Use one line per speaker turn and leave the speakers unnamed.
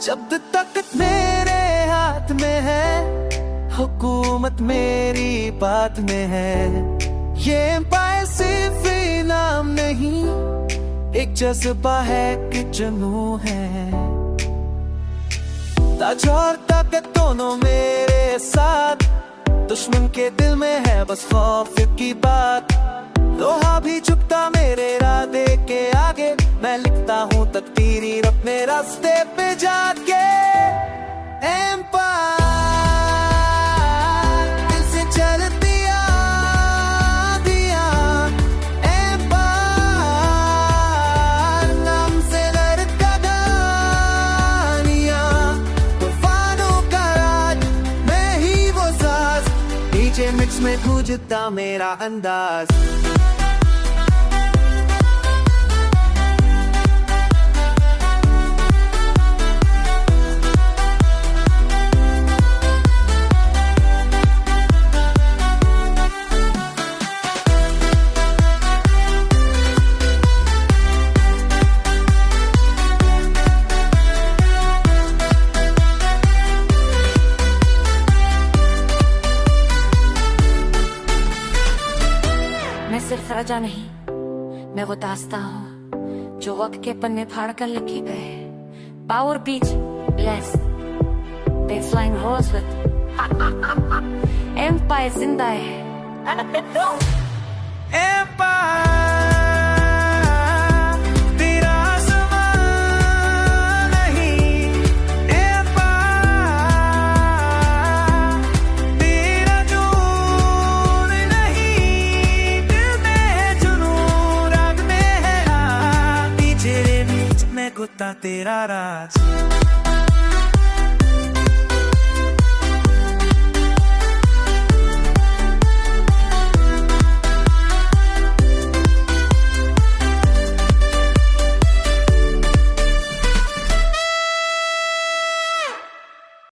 जब तक मेरे हाथ में है, हुकूमत मेरी बात में है। ये एम्पायर सिर्फ इनाम नहीं, एक जज्बा है कि जुनून है। ताज और ताकत दोनों मेरे साथ, दुश्मन के दिल में है बस खौफ की बात। लोहा भी झुकता मेरे इरादे के आगे, मैं लिखता हूँ तकदीर अपने रास्ते पे जाके। एम्पायर दिल से चलती आंधियां, एम्पायर नाम से लड़ता गानियां। तूफानों का राज मैं ही वो साज, डीजे मिक्स में गूंजता मेरा अंदाज।
मैं सिर्फ राजा नहीं, मैं वो दास्ता हूँ जो वक्त के पन्ने फाड़ कर लिखे गए। पावर बीच लेस they flying horse with empire जिंदा है।
एम्पायर तेरा आसमां नहीं, एम्पायर तेरा जुनून नहीं। दिल में है जुनून, राग में है आग, डीजे मिक्स में गुता तेरा राज।